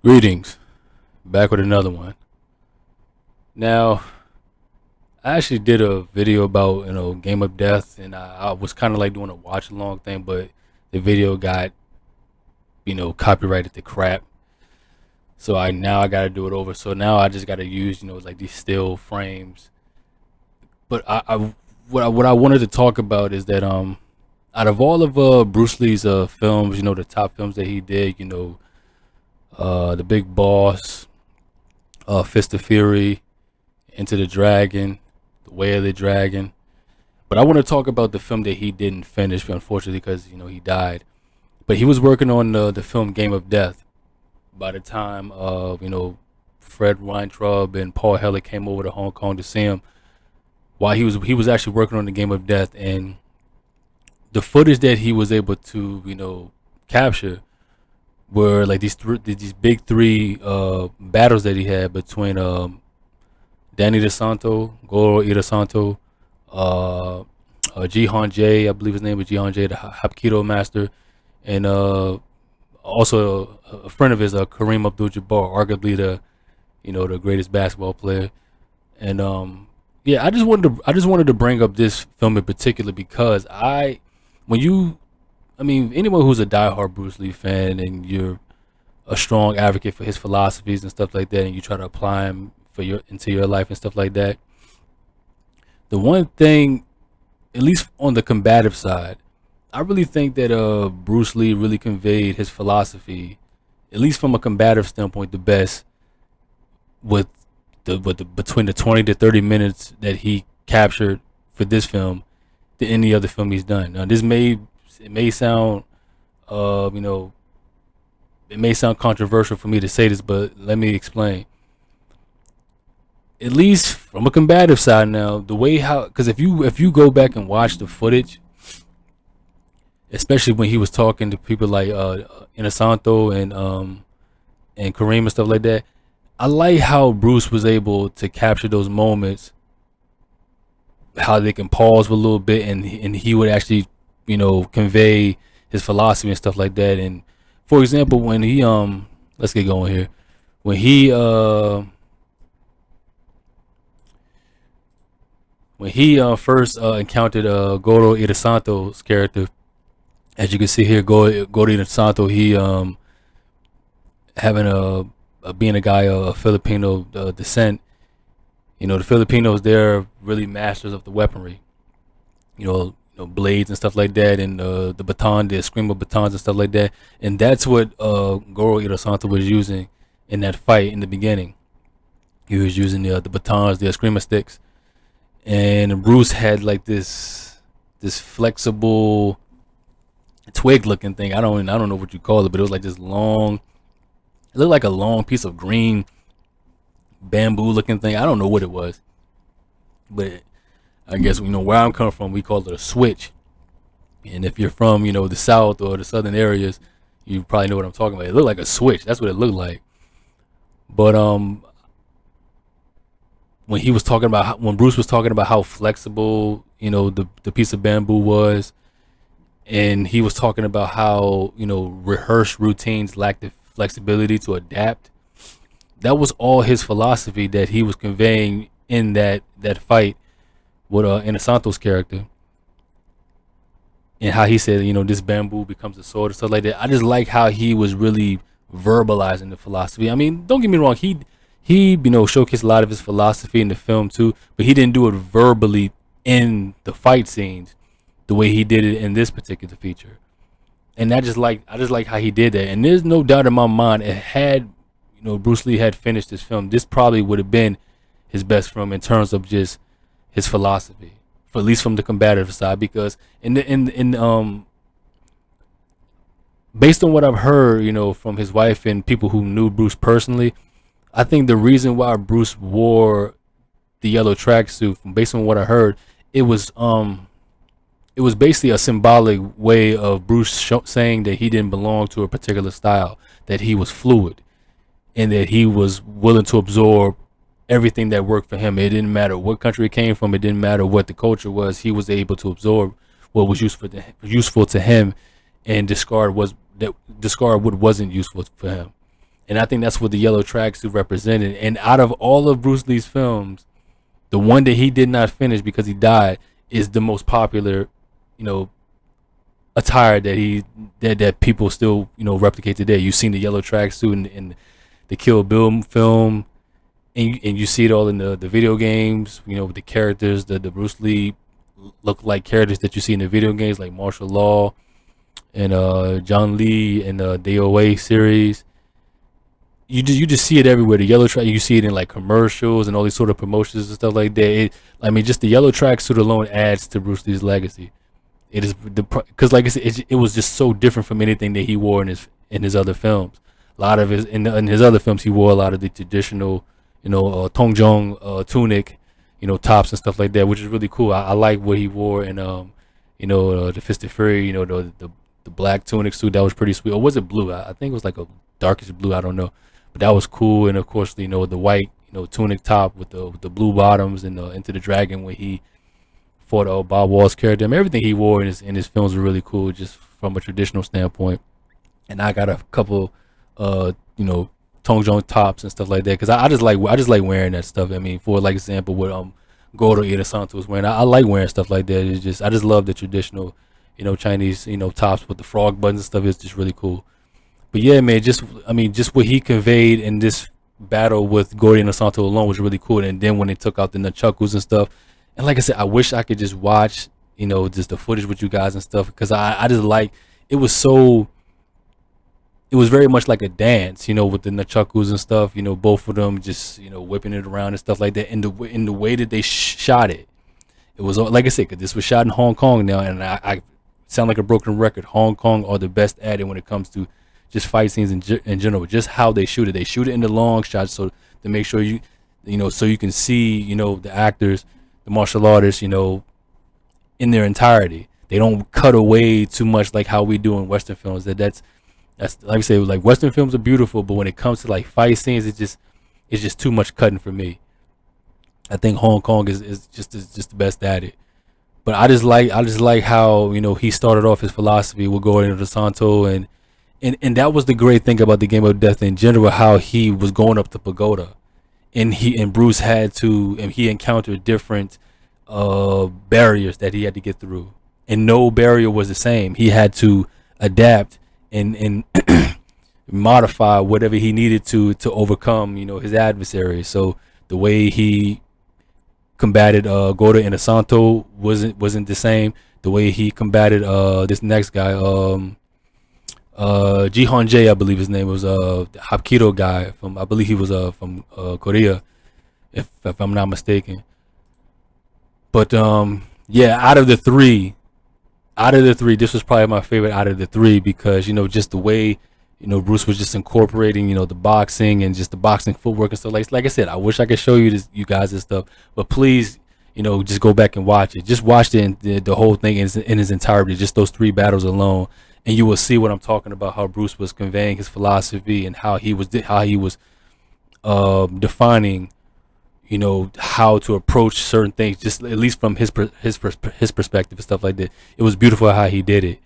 Greetings, back with another one. Now, I actually did a video about Game of Death, and I was kind of like doing a watch along thing, but the video got copyrighted to crap. So I got to do it over. So now I just got to use like these still frames. But what I wanted to talk about is that out of all of Bruce Lee's films, the top films that he did, The Big Boss, Fist of Fury, Into the Dragon, The Way of the Dragon. But I want to talk about the film that he didn't finish, unfortunately, because he died. But he was working on the film Game of Death by the time Fred Weintraub and Paul Heller came over to Hong Kong to see him. While he was actually working on the Game of Death, and the footage that he was able to capture were like these big three battles that he had between Danny DeSanto, Goro Irasanto, Jihan J, I believe his name was Jihan J, the Hapkido master, and also a friend of his, Kareem Abdul-Jabbar, arguably the greatest basketball player. And yeah, I just wanted to bring up this film in particular because anyone who's a diehard Bruce Lee fan and you're a strong advocate for his philosophies and stuff like that, and you try to apply them into your life and stuff like that. The one thing, at least on the combative side, I really think that Bruce Lee really conveyed his philosophy, at least from a combative standpoint, the best with the between the 20 to 30 minutes that he captured for this film than any other film he's done. Now, it may sound uh you know it may sound controversial for me to say this, but let me explain. At least from a combative side, now the way how because if you go back and watch the footage, especially when he was talking to people like Inosanto and Kareem and stuff like that, I like how Bruce was able to capture those moments, how they can pause for a little bit, and he would actually convey his philosophy and stuff like that. And for example, when he let's get going here, when he first encountered Goro Irasanto's character, as you can see here, Goro Irasanto, he having being a guy of Filipino descent. The Filipinos, they're really masters of the weaponry. Blades and stuff like that, and the baton, the screamer batons and stuff like that. And that's what Goro Irasanto was using in that fight in the beginning. He was using the batons, the screamer sticks, and Bruce had like this flexible twig looking thing. I don't know what you call it, but it was like this long. It looked like a long piece of green bamboo looking thing. I don't know what it was, but I guess where I'm coming from, we call it a switch. And if you're from the south or the southern areas, you probably know what I'm talking about. It looked like a switch. That's what it looked like. But when Bruce was talking about how flexible the piece of bamboo was, and he was talking about how rehearsed routines lack the flexibility to adapt. That was all his philosophy that he was conveying in that fight with Inosanto's character, and how he said this bamboo becomes a sword and stuff like that. I just like how he was really verbalizing the philosophy. I mean, don't get me wrong, he showcased a lot of his philosophy in the film too, but he didn't do it verbally in the fight scenes the way he did it in this particular feature. And I just like how he did that. And there's no doubt in my mind, it had Bruce Lee had finished this film, this probably would have been his best film in terms of just his philosophy, for at least from the combative side. Because based on what I've heard, from his wife and people who knew Bruce personally, I think the reason why Bruce wore the yellow tracksuit, based on what I heard, it was basically a symbolic way of Bruce saying that he didn't belong to a particular style, that he was fluid, and that he was willing to absorb everything that worked for him. It didn't matter what country it came from. It didn't matter what the culture was. He was able to absorb what was useful to him, and discard what wasn't useful for him. And I think that's what the yellow tracksuit represented. And out of all of Bruce Lee's films, the one that he did not finish because he died is the most popular, you know, attire that people still replicate today. You've seen the yellow tracksuit in the Kill Bill film, and you see it all in the video games. With the characters, the Bruce Lee look like characters that you see in the video games, like Martial Law and John Lee and the DOA series. You just see it everywhere. The yellow track, you see it in like commercials and all these sort of promotions and stuff like that. Just the yellow tracksuit alone adds to Bruce Lee's legacy. It is because, like I said, it was just so different from anything that he wore in his other films. A lot of his in his other films, he wore a lot of the traditional, Tongjong tunic, tops and stuff like that, which is really cool. I like what he wore in the Fist of Fury. The black tunic suit, that was pretty sweet. Or was it blue? I think it was like a darkish blue. I don't know, but that was cool. And of course, the white tunic top with the blue bottoms and Into the Dragon when he fought Bob Wall's character. Everything he wore in his films were really cool, just from a traditional standpoint. And I got a couple, Tongjong tops and stuff like that because I just like wearing that stuff. For like example, what Goro Irasanto was wearing, I like wearing stuff like that. I just love the traditional, Chinese, tops with the frog buttons and stuff. It's just really cool. But yeah, man, just what he conveyed in this battle with Goro Irasanto alone was really cool. And then when they took out the nunchakus and stuff, and like I said, I wish I could just watch, just the footage with you guys and stuff because I just like it was so. It was very much like a dance, with the nunchakus and stuff. Both of them just whipping it around and stuff like that. And the way that they shot it, it was like I said, 'cause this was shot in Hong Kong now, and I sound like a broken record. Hong Kong are the best at it when it comes to just fight scenes in general. Just how they shoot it. They shoot it in the long shots so to make sure so you can see the actors, the martial artists, in their entirety. They don't cut away too much like how we do in Western films. That's like I say, like Western films are beautiful, but when it comes to like fight scenes, it's just too much cutting for me. I think Hong Kong is just the best at it. But I just like how he started off his philosophy with Gordon DeSanto, and that was the great thing about the Game of Death in general, how he was going up the pagoda, and Bruce he encountered different barriers that he had to get through, and no barrier was the same. He had to adapt and modify whatever he needed to overcome his adversary. So the way he combated Goro Inosanto wasn't the same. The way he combated this next guy, Jihan Jae, I believe his name was, the Hapkido guy from, I believe he was from Korea, if I'm not mistaken. But yeah, out of the three, this was probably my favorite out of the three because just the way Bruce was just incorporating the boxing and just the boxing footwork and stuff. Like I said, I wish I could show you guys this stuff, but please just go back and watch it. Just watch the whole thing in its entirety, just those three battles alone, and you will see what I'm talking about. How Bruce was conveying his philosophy and how he was defining how to approach certain things, just at least from his perspective and stuff like that. It was beautiful how he did it.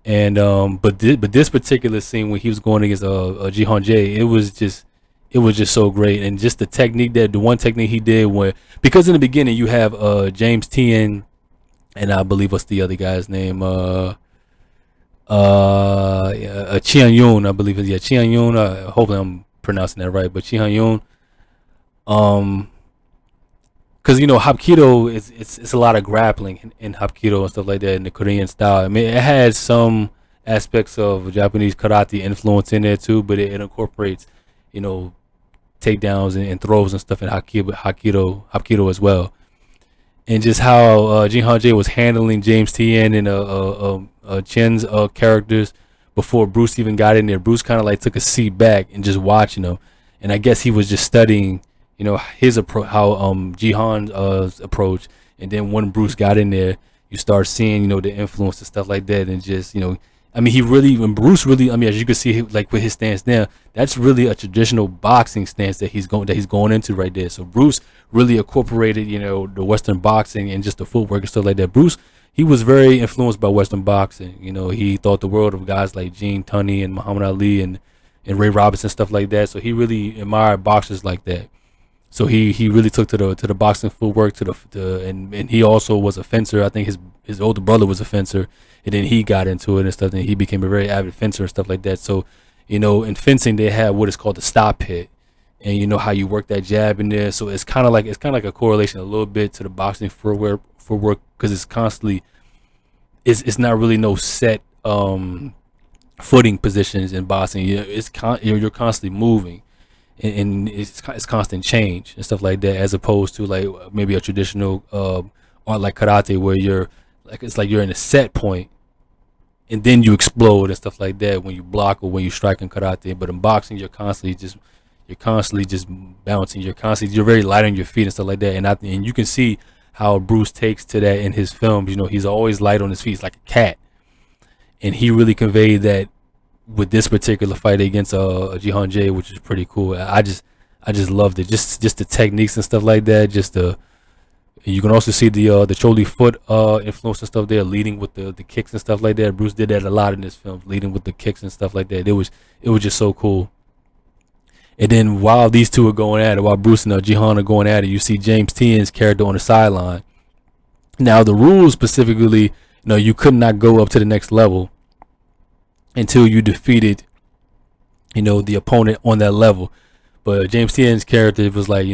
And but this particular scene when he was going against Jihan Jae, it was just so great. And just the one technique he did, where because in the beginning you have James Tien, and I believe what's the other guy's name, Chian Yun, I believe it's, yeah, Chian Yun. Hopefully I'm pronouncing that right, but Chian Yun. Because Hapkido it's a lot of grappling in Hapkido and stuff like that in the Korean style. It has some aspects of Japanese karate influence in there too, but it incorporates you know takedowns and throws and stuff in Hapkido as well. And just how Jin Han Jae was handling James Tien and Chen's characters before Bruce even got in there. Bruce kind of like took a seat back and just watching them, and I guess he was just studying his approach, how Jihan's approach. And then when Bruce got in there, you start seeing the influence and stuff like that. And just when Bruce really, as you can see, like with his stance now, that's really a traditional boxing stance that he's going into right there. So Bruce really incorporated the Western boxing and just the footwork and stuff like that. Bruce, he was very influenced by Western boxing. He thought the world of guys like Gene Tunney and Muhammad Ali, and and Ray Robinson, stuff like that. So he really admired boxers like that. So he really took to the boxing footwork and he also was a fencer. I think his older brother was a fencer, and then he got into it and stuff. And he became a very avid fencer and stuff like that. So in fencing they have what is called the stop hit, and you know how you work that jab in there. So it's kind of like a correlation a little bit to the boxing footwork because it's constantly it's not really no set footing positions in boxing. You're constantly moving, and it's constant change and stuff like that, as opposed to like maybe a traditional art like karate where it's like you're in a set point and then you explode and stuff like that when you block or when you strike in karate. But in boxing, you're constantly just bouncing. You're very light on your feet and stuff like that. And you can see how Bruce takes to that in his films. He's always light on his feet. He's like a cat, and he really conveyed that with this particular fight against Jihan Jay, which is pretty cool. I just loved it. Just the techniques and stuff like that. You can also see the Choli foot influence and stuff there, leading with the kicks and stuff like that. Bruce did that a lot in this film, leading with the kicks and stuff like that. It was just so cool. And then while these two are going at it, while Bruce and Jihan are going at it, you see James Tien's character on the sideline. Now the rules specifically, you could not go up to the next level until you defeated, the opponent on that level. But James Tien's character was like,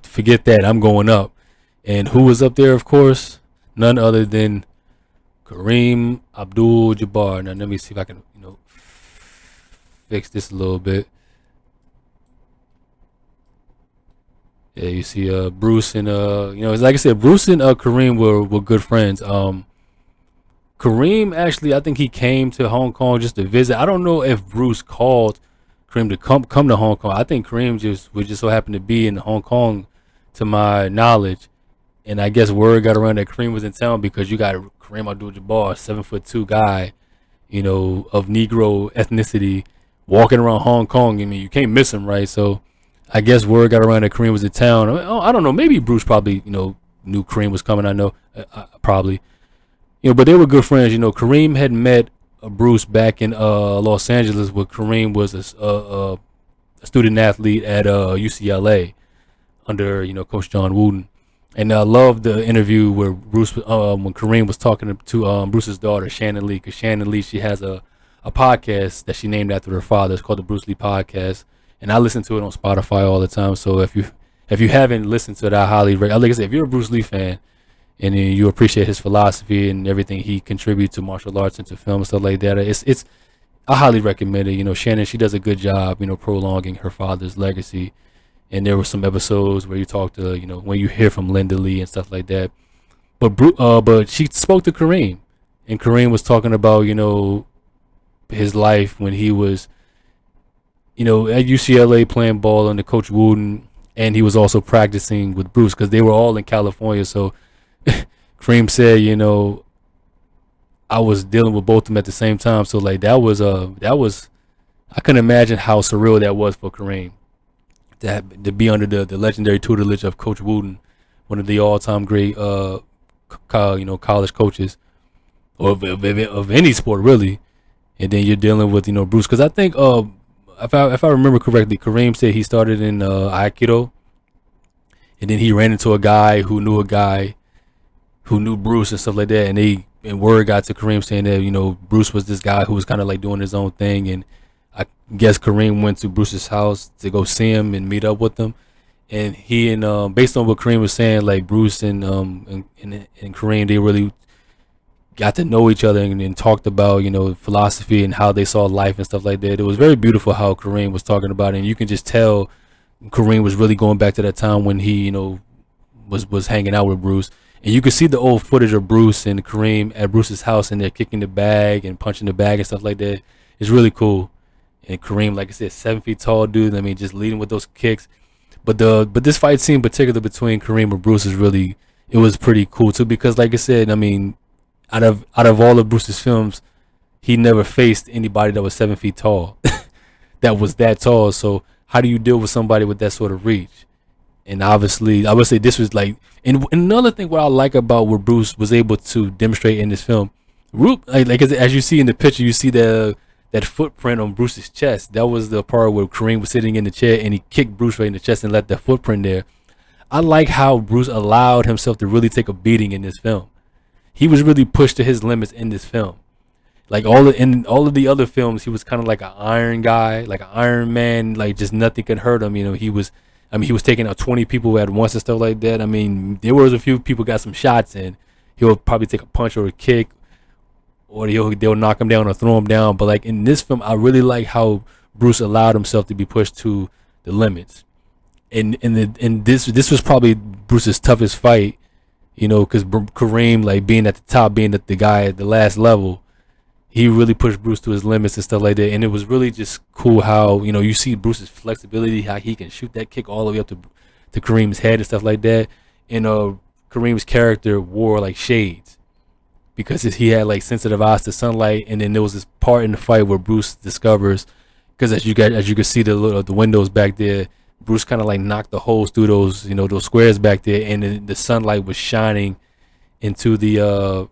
forget that, I'm going up. And who was up there, of course? None other than Kareem Abdul-Jabbar. Now let me see if I can, fix this a little bit. Yeah, you see Bruce and like I said, Bruce and Kareem were good friends. Kareem actually, I think he came to Hong Kong just to visit. I don't know if Bruce called Kareem to come to Hong Kong. I think Kareem just so happen to be in Hong Kong, to my knowledge. And I guess word got around that Kareem was in town because you got Kareem Abdul-Jabbar, 7'2" guy, of Negro ethnicity, walking around Hong Kong. I mean, you can't miss him, right? So I guess word got around that Kareem was in town. I don't know. Maybe Bruce probably, knew Kareem was coming. I know, probably. But they were good friends. Kareem had met Bruce back in Los Angeles, where Kareem was a student athlete at UCLA under Coach John Wooden. And I love the interview where when Kareem was talking to Bruce's daughter Shannon Lee, because Shannon Lee, she has a podcast that she named after her father. It's called the Bruce Lee Podcast, and I listen to it on Spotify all the time. So if you haven't listened to it, I highly recommend. Like I said, if you're a Bruce Lee fan and you appreciate his philosophy and everything he contributes to martial arts and to film and stuff like that, I highly recommend it. Shannon, she does a good job, prolonging her father's legacy. And there were some episodes where you talk to, when you hear from Linda Lee and stuff like that. But she spoke to Kareem, and Kareem was talking about, his life when he was, at UCLA playing ball under Coach Wooden, and he was also practicing with Bruce because they were all in California. So Kareem said, I was dealing with both of them at the same time. So like that was I couldn't imagine how surreal that was for Kareem to be under the legendary tutelage of Coach Wooden, one of the all-time great college coaches of any sport really. And then you're dealing with Bruce, because I think if I remember correctly, Kareem said he started in Aikido, and then he ran into a guy who knew Bruce and stuff like that, and word got to Kareem saying that Bruce was this guy who was kind of like doing his own thing. And I guess Kareem went to Bruce's house to go see him and meet up with him, and based on what Kareem was saying, like Bruce and Kareem, they really got to know each other and talked about philosophy and how they saw life and stuff like that. It was very beautiful how Kareem was talking about it, and you can just tell Kareem was really going back to that time when he was hanging out with Bruce. And you can see the old footage of Bruce and Kareem at Bruce's house, and they're kicking the bag and punching the bag and stuff like that. It's really cool. And Kareem, like I said, 7 feet tall dude. I mean, just leading with those kicks. But this fight scene, in particular between Kareem and Bruce, it was pretty cool too, because like I said, I mean, out of all of Bruce's films, he never faced anybody that was 7 feet tall, that was that tall. So how do you deal with somebody with that sort of reach? And obviously, I would say this was like, and another thing what I like about what Bruce was able to demonstrate in this film, like as you see in the picture, you see the that footprint on Bruce's chest. That was the part where Kareem was sitting in the chair and he kicked Bruce right in the chest and left that footprint there. I like how Bruce allowed himself to really take a beating in this film. He was really pushed to his limits in this film. Like in all of the other films, he was kind of like an Iron guy, like an Iron Man. Like just nothing could hurt him. You know, he was taking out 20 people at once and stuff like that. I mean, there was a few people got some shots in. He'll probably take a punch or a kick, or they'll knock him down or throw him down. But like in this film, I really like how Bruce allowed himself to be pushed to the limits. And this was probably Bruce's toughest fight, you know, because Kareem, like being at the top, being at the guy at the last level, he really pushed Bruce to his limits and stuff like that. And it was really just cool how, you know, you see Bruce's flexibility, how he can shoot that kick all the way up to Kareem's head and stuff like that. And Kareem's character wore like shades because he had like sensitive eyes to sunlight. And then there was this part in the fight where Bruce discovers, because as you can see the windows back there, Bruce kind of like knocked the holes through those, you know, those squares back there, and the sunlight was shining into the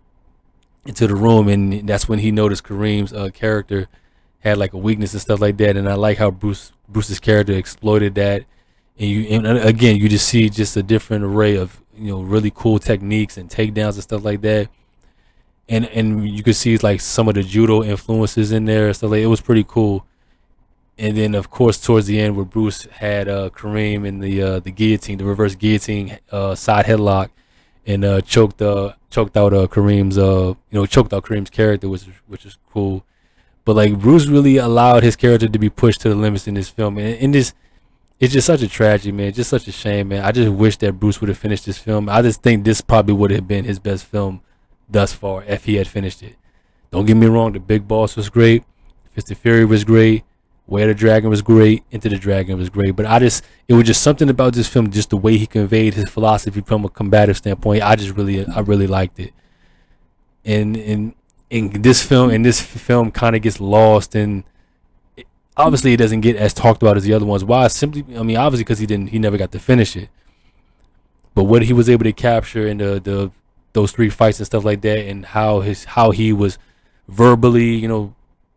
room, and that's when he noticed Kareem's character had like a weakness and stuff like that. And I like how Bruce's character exploited that, and again you just see just a different array of, you know, really cool techniques and takedowns and stuff like that, and you could see like some of the judo influences in there and stuff like it was pretty cool. And then, of course, towards the end, where Bruce had Kareem in the guillotine, the reverse guillotine side headlock, and choked out Kareem's character, which is cool. But like Bruce really allowed his character to be pushed to the limits in this film, and it's just such a tragedy, man. Just such a shame, man. I just wish that Bruce would have finished this film. I just think this probably would have been his best film thus far if he had finished it. Don't get me wrong, The Big Boss was great, Fist of Fury was great, Way of the Dragon was great, Into the Dragon was great, but it was just something about this film, just the way he conveyed his philosophy from a combative standpoint. I really liked it. And in this film kind of gets lost, and obviously it doesn't get as talked about as the other ones. Why? Obviously because he never got to finish it. But what he was able to capture in those three fights and stuff like that, and how he was verbally, you know,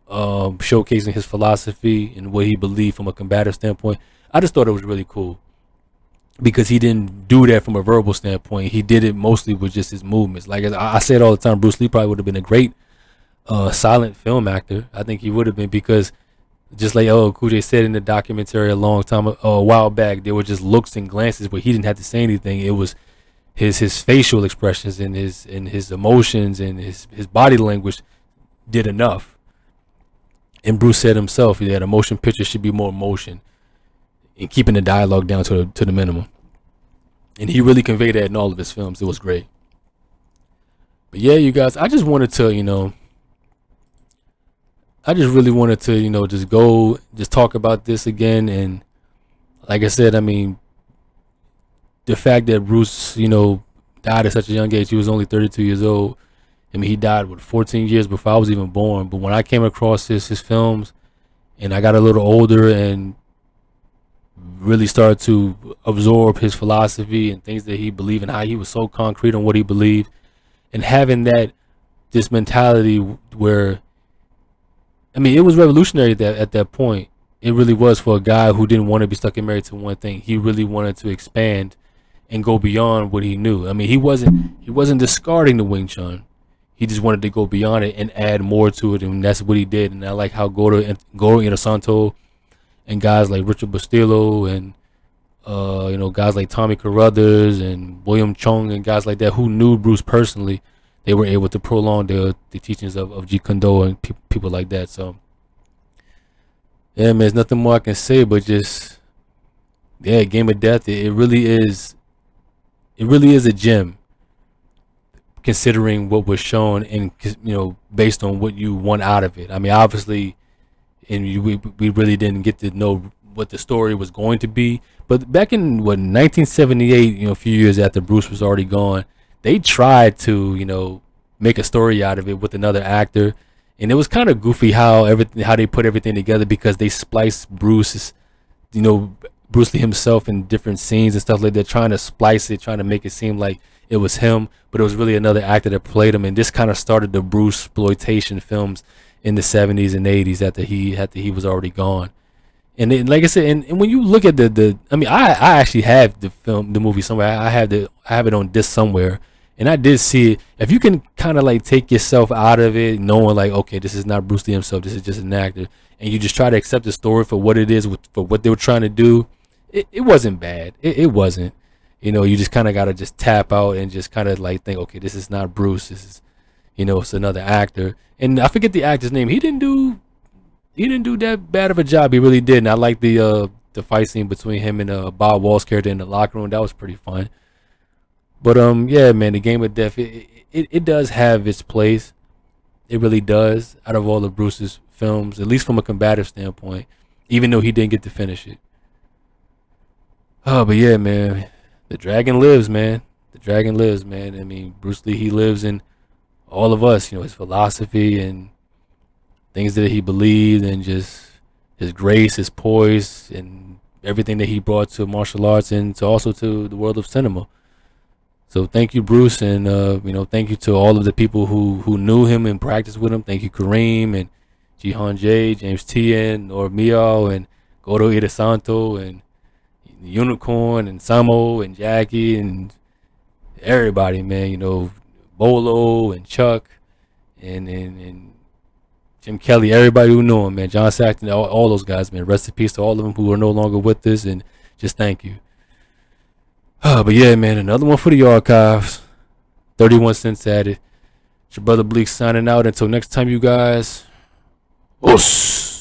showcasing his philosophy and what he believed from a combative standpoint. I just thought it was really cool because he didn't do that from a verbal standpoint. He did it mostly with just his movements. Like I said all the time, Bruce Lee probably would have been a great silent film actor. I think he would have been, because just like Cool J said in the documentary a while back, there were just looks and glances where he didn't have to say anything. It was his facial expressions and his emotions and his body language did enough. And Bruce said himself that a motion picture should be more emotion and keeping the dialogue down to the minimum. And he really conveyed that in all of his films. It was great. But yeah, you guys, I just wanted to, you know, just talk about this again. And like I said, I mean, the fact that Bruce, you know, died at such a young age, he was only 32 years old. I mean, he died 14 years before I was even born. But when I came across his films, and I got a little older and really started to absorb his philosophy and things that he believed, and how he was so concrete on what he believed, and having this mentality where, I mean, it was revolutionary at that point. It really was, for a guy who didn't want to be stuck and married to one thing. He really wanted to expand and go beyond what he knew. I mean, he wasn't discarding the Wing Chun. He just wanted to go beyond it and add more to it, and that's what he did. And I like how Goro Inosanto and guys like Richard Bustillo and you know, guys like Tommy Carruthers and William Chung and guys like that who knew Bruce personally, they were able to prolong the teachings of Jeet Kune Do and people like that. So yeah, man, there's nothing more I can say, but just, yeah, Game of Death. It really is a gem, considering what was shown, and, you know, based on what you want out of it. I mean, obviously, and we really didn't get to know what the story was going to be. But back in 1978, you know, a few years after Bruce was already gone, they tried to, you know, make a story out of it with another actor, and it was kind of goofy how they put everything together, because they spliced Bruce Lee himself in different scenes and stuff like that, trying to splice it, trying to make it seem like it was him, but it was really another actor that played him. And this kind of started the Bruce exploitation films in the 70s and 80s after he was already gone. And then, like I said, and when you look at the I mean, I actually have the movie somewhere. I have it on disc somewhere, and I did see it. If you can kind of like take yourself out of it, knowing like, okay, this is not Bruce Lee himself, this is just an actor, and you just try to accept the story for what it is, for what they were trying to do, it wasn't bad. It wasn't. You just kind of gotta just tap out and just kind of like think, okay, this is not Bruce. This is, it's another actor. And I forget the actor's name. He didn't do that bad of a job. He really didn't. I like the fight scene between him and Bob Wall's character in the locker room. That was pretty fun. But yeah, man, the Game of Death, it does have its place. It really does. Out of all of Bruce's films, at least from a combative standpoint, even though he didn't get to finish it. Oh, but yeah, man, the dragon lives, man. The dragon lives, man. I mean, Bruce Lee, he lives in all of us. His philosophy and things that he believed, and just his grace, his poise, and everything that he brought to martial arts and to also to the world of cinema. So thank you, Bruce, and thank you to all of the people who knew him and practiced with him. Thank you, Kareem and Jihan J, James Tien, Nor Mio, and Godo Irasanto, and Unicorn, and Samo, and Jackie, and everybody, man. Bolo and Chuck, and Jim Kelly, everybody who knew him, man. John Saxton, all those guys, man. Rest in peace to all of them who are no longer with us, and just thank you. But yeah, man, another one for the archives. 31 cents at it. It's your brother Bleak signing out. Until next time, you guys. Us.